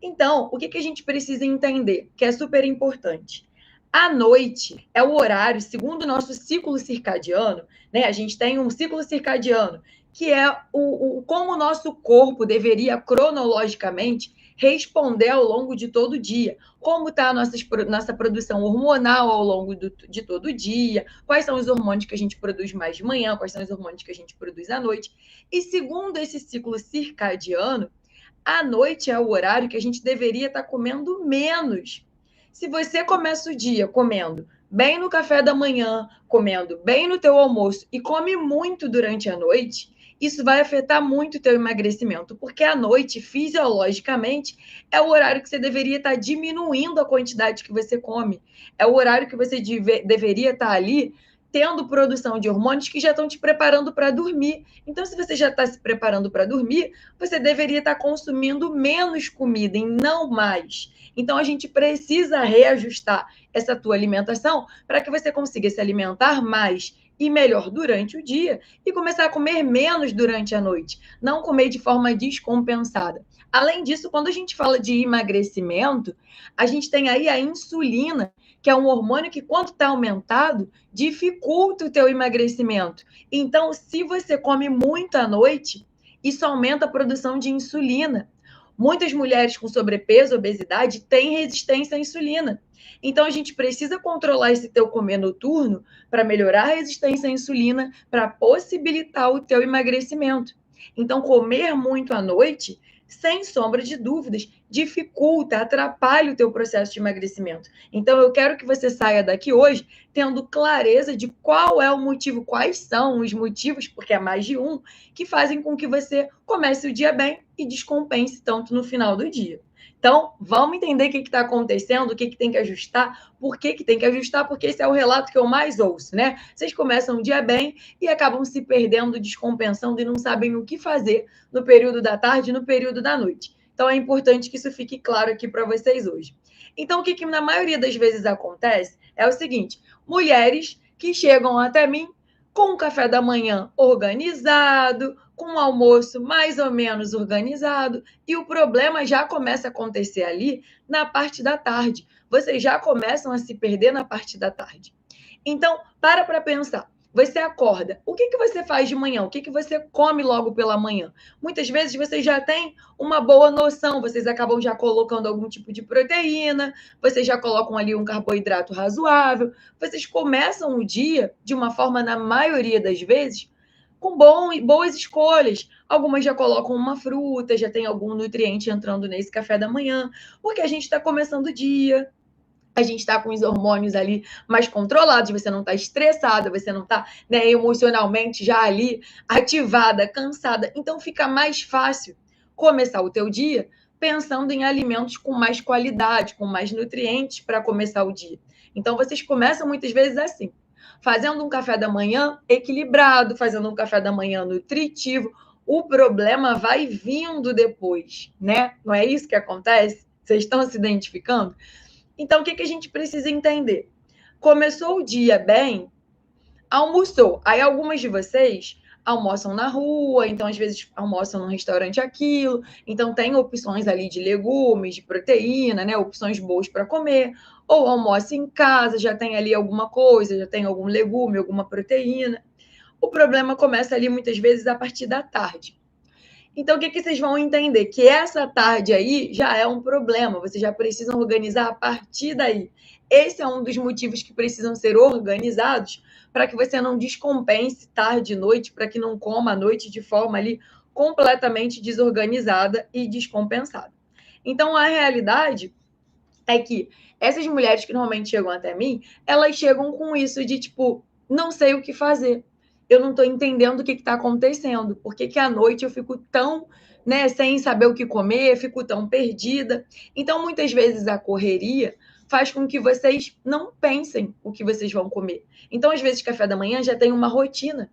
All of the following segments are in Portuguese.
Então, o que a gente precisa entender, que é super importante? À noite é o horário, segundo o nosso ciclo circadiano, né? A gente tem um ciclo circadiano, que é como o nosso corpo deveria cronologicamente responder ao longo de todo o dia. Como está a nossa produção hormonal ao longo de todo o dia, quais são os hormônios que a gente produz mais de manhã, quais são os hormônios que a gente produz à noite. E segundo esse ciclo circadiano, à noite é o horário que a gente deveria estar comendo menos. Se você começa o dia comendo bem no café da manhã, comendo bem no teu almoço e come muito durante a noite, isso vai afetar muito o teu emagrecimento, porque à noite, fisiologicamente, é o horário que você deveria estar diminuindo a quantidade que você come. É o horário que você deveria estar ali tendo produção de hormônios que já estão te preparando para dormir. Então, se você já está se preparando para dormir, você deveria estar consumindo menos comida e não mais. Então, a gente precisa reajustar essa tua alimentação para que você consiga se alimentar mais e melhor durante o dia e começar a comer menos durante a noite, não comer de forma descompensada. Além disso, quando a gente fala de emagrecimento, a gente tem aí a insulina, que é um hormônio que, quando está aumentado, dificulta o teu emagrecimento. Então, se você come muito à noite, isso aumenta a produção de insulina. Muitas mulheres com sobrepeso, obesidade, têm resistência à insulina. Então, a gente precisa controlar esse teu comer noturno para melhorar a resistência à insulina, para possibilitar o teu emagrecimento. Então, comer muito à noite, sem sombra de dúvidas, dificulta, atrapalha o teu processo de emagrecimento. Então, eu quero que você saia daqui hoje tendo clareza de qual é o motivo, quais são os motivos, porque é mais de um, que fazem com que você comece o dia bem e descompense tanto no final do dia. Então, vamos entender o que está acontecendo, o que tem que ajustar, por que tem que ajustar, porque esse é o relato que eu mais ouço, né? Vocês começam o dia bem e acabam se perdendo, descompensando e não sabem o que fazer no período da tarde e no período da noite. Então, é importante que isso fique claro aqui para vocês hoje. Então, o que na maioria das vezes acontece é o seguinte: mulheres que chegam até mim com um café da manhã organizado, com um almoço mais ou menos organizado, e o problema já começa a acontecer ali na parte da tarde. Vocês já começam a se perder na parte da tarde. Então, para pensar. Você acorda. O que você faz de manhã? O que você come logo pela manhã? Muitas vezes vocês já têm uma boa noção, vocês acabam já colocando algum tipo de proteína, vocês já colocam ali um carboidrato razoável, vocês começam o dia de uma forma, na maioria das vezes, com boas escolhas. Algumas já colocam uma fruta, já tem algum nutriente entrando nesse café da manhã, porque a gente está começando o dia, a gente está com os hormônios ali mais controlados, você não está estressada, você não está, né, emocionalmente já ali ativada, cansada. Então fica mais fácil começar o teu dia pensando em alimentos com mais qualidade, com mais nutrientes para começar o dia. Então vocês começam muitas vezes assim, fazendo um café da manhã equilibrado, fazendo um café da manhã nutritivo. O problema vai vindo depois, né? Não é isso que acontece? Vocês estão se identificando? Então, o que a gente precisa entender? Começou o dia bem, almoçou. Aí, algumas de vocês almoçam na rua, então, às vezes, almoçam num restaurante aquilo. Então, tem opções ali de legumes, de proteína, né? Opções boas para comer. Ou almoça em casa, já tem ali alguma coisa, já tem algum legume, alguma proteína. O problema começa ali, muitas vezes, a partir da tarde. Então, o que vocês vão entender? Que essa tarde aí já é um problema, vocês já precisam organizar a partir daí. Esse é um dos motivos que precisam ser organizados para que você não descompense tarde e noite, para que não coma à noite de forma ali completamente desorganizada e descompensada. Então, a realidade é que essas mulheres que normalmente chegam até mim, elas chegam com isso de tipo, não sei o que fazer. Eu não estou entendendo o que está acontecendo. Por que à noite eu fico tão, né, sem saber o que comer, fico tão perdida. Então, muitas vezes a correria faz com que vocês não pensem o que vocês vão comer. Então, às vezes, café da manhã já tem uma rotina.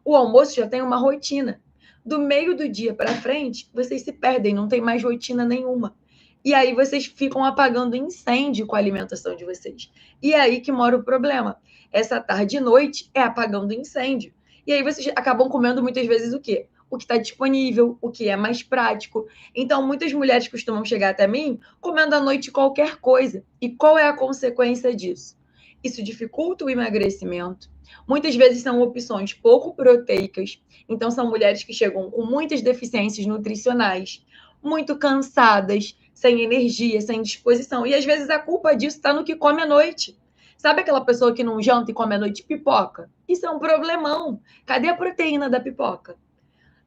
O almoço já tem uma rotina. Do meio do dia para frente, vocês se perdem, não tem mais rotina nenhuma. E aí vocês ficam apagando incêndio com a alimentação de vocês. E é aí que mora o problema. Essa tarde e noite é apagando incêndio. E aí vocês acabam comendo muitas vezes o quê? o que está disponível, o que é mais prático. Então, muitas mulheres costumam chegar até mim comendo à noite qualquer coisa. E qual é a consequência disso? Isso dificulta o emagrecimento. Muitas vezes são opções pouco proteicas. Então, são mulheres que chegam com muitas deficiências nutricionais, muito cansadas, sem energia, sem disposição. E às vezes a culpa disso está no que come à noite. Sabe aquela pessoa que não janta e come à noite pipoca? Isso é um problemão. Cadê a proteína da pipoca?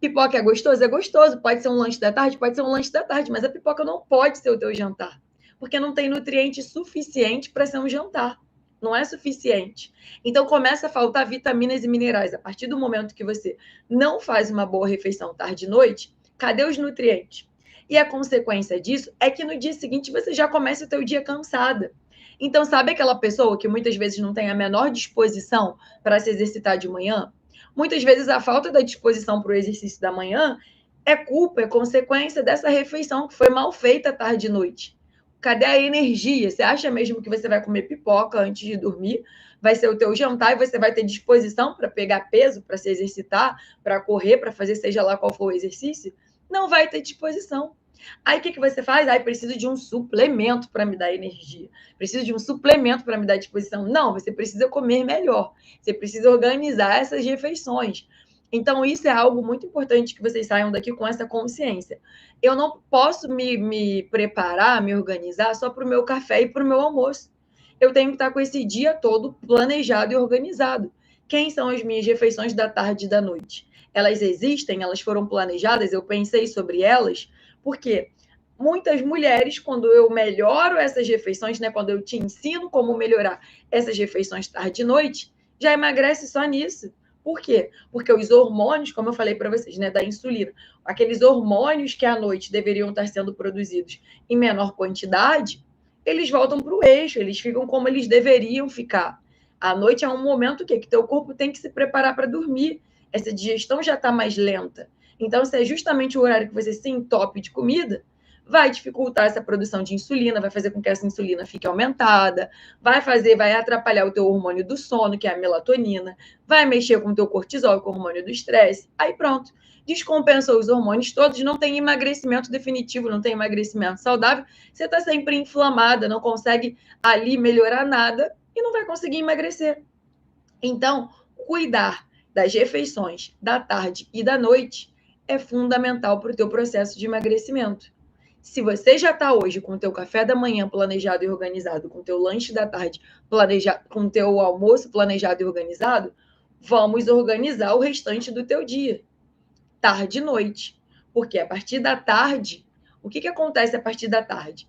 Pipoca é gostoso? É gostoso. Pode ser um lanche da tarde? Pode ser um lanche da tarde, mas a pipoca não pode ser o teu jantar, porque não tem nutriente suficiente para ser um jantar. Não é suficiente. Então começa a faltar vitaminas e minerais. A partir do momento que você não faz uma boa refeição tarde e noite, cadê os nutrientes? E a consequência disso é que no dia seguinte você já começa o teu dia cansada. Então, sabe aquela pessoa que muitas vezes não tem a menor disposição para se exercitar de manhã? Muitas vezes a falta da disposição para o exercício da manhã é culpa, é consequência dessa refeição que foi mal feita tarde e noite. Cadê a energia? Você acha mesmo que você vai comer pipoca antes de dormir? Vai ser o teu jantar e você vai ter disposição para pegar peso, para se exercitar, para correr, para fazer seja lá qual for o exercício? Não vai ter disposição. Aí o que você faz? Aí preciso de um suplemento para me dar energia. Preciso de um suplemento para me dar disposição. Não, você precisa comer melhor. Você precisa organizar essas refeições. Então, isso é algo muito importante que vocês saiam daqui com essa consciência. Eu não posso me preparar, me organizar só para o meu café e para o meu almoço. Eu tenho que estar com esse dia todo planejado e organizado. Quem são as minhas refeições da tarde e da noite? Elas existem? Elas foram planejadas? Eu pensei sobre elas? Porque muitas mulheres, quando eu melhoro essas refeições, né, quando eu te ensino como melhorar essas refeições tarde e noite, já emagrece só nisso. Por quê? Porque os hormônios, como eu falei para vocês, né, da insulina, aqueles hormônios que à noite deveriam estar sendo produzidos em menor quantidade, eles voltam para o eixo, eles ficam como eles deveriam ficar. À noite é um momento que teu corpo tem que se preparar para dormir. Essa digestão já está mais lenta. Então, se é justamente o horário que você se entope de comida, vai dificultar essa produção de insulina, vai fazer com que essa insulina fique aumentada, vai atrapalhar o teu hormônio do sono, que é a melatonina, vai mexer com o teu cortisol, com o hormônio do estresse. Aí pronto, descompensou os hormônios todos, não tem emagrecimento definitivo, não tem emagrecimento saudável, você está sempre inflamada, não consegue ali melhorar nada e não vai conseguir emagrecer. Então, cuidar das refeições da tarde e da noite é fundamental para o teu processo de emagrecimento. Se você já está hoje com o teu café da manhã planejado e organizado, com o teu lanche da tarde planejado, com o teu almoço planejado e organizado, vamos organizar o restante do teu dia, tarde e noite. Porque a partir da tarde, o que acontece a partir da tarde?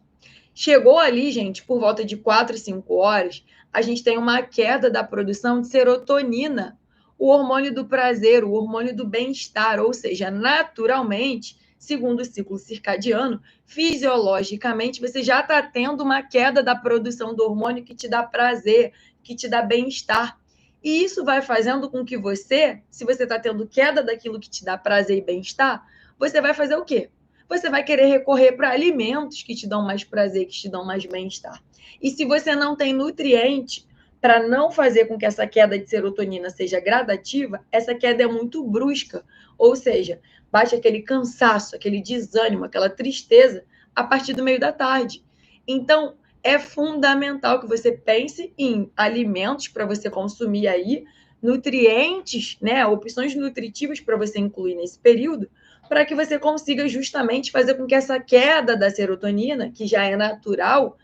Chegou ali, gente, por volta de 4, 5 horas, a gente tem uma queda da produção de serotonina, o hormônio do prazer, o hormônio do bem-estar, ou seja, naturalmente, segundo o ciclo circadiano, fisiologicamente, você já está tendo uma queda da produção do hormônio que te dá prazer, que te dá bem-estar. E isso vai fazendo com que você, se você está tendo queda daquilo que te dá prazer e bem-estar, você vai fazer o quê? Você vai querer recorrer para alimentos que te dão mais prazer, que te dão mais bem-estar. E se você não tem nutriente para não fazer com que essa queda de serotonina seja gradativa, essa queda é muito brusca. Ou seja, bate aquele cansaço, aquele desânimo, aquela tristeza a partir do meio da tarde. Então, é fundamental que você pense em alimentos para você consumir aí, nutrientes, né, opções nutritivas para você incluir nesse período, para que você consiga justamente fazer com que essa queda da serotonina, que já é natural,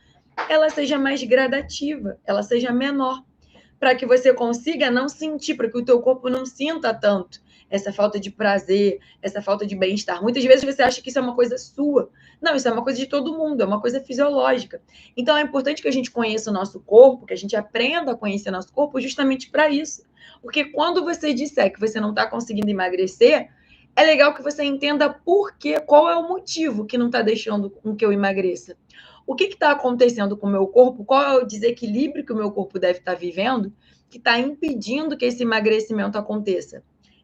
ela seja mais gradativa, ela seja menor, para que você consiga não sentir, para que o teu corpo não sinta tanto essa falta de prazer, essa falta de bem-estar. Muitas vezes você acha que isso é uma coisa sua. Não, isso é uma coisa de todo mundo, é uma coisa fisiológica. Então é importante que a gente conheça o nosso corpo, que a gente aprenda a conhecer nosso corpo justamente para isso. Porque quando você disser que você não está conseguindo emagrecer, é legal que você entenda por quê, qual é o motivo que não está deixando com que eu emagreça. O que está acontecendo com o meu corpo? Qual é o desequilíbrio que o meu corpo deve estar vivendo que está impedindo que esse emagrecimento aconteça?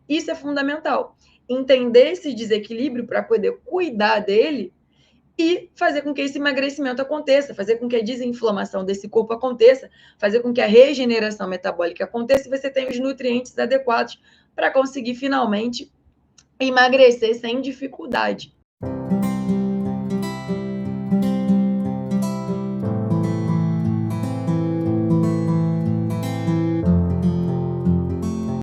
Isso é fundamental. Entender esse desequilíbrio para poder cuidar dele e fazer com que esse emagrecimento aconteça, fazer com que a desinflamação desse corpo aconteça, fazer com que a regeneração metabólica aconteça e você tenha os nutrientes adequados para conseguir finalmente emagrecer sem dificuldade.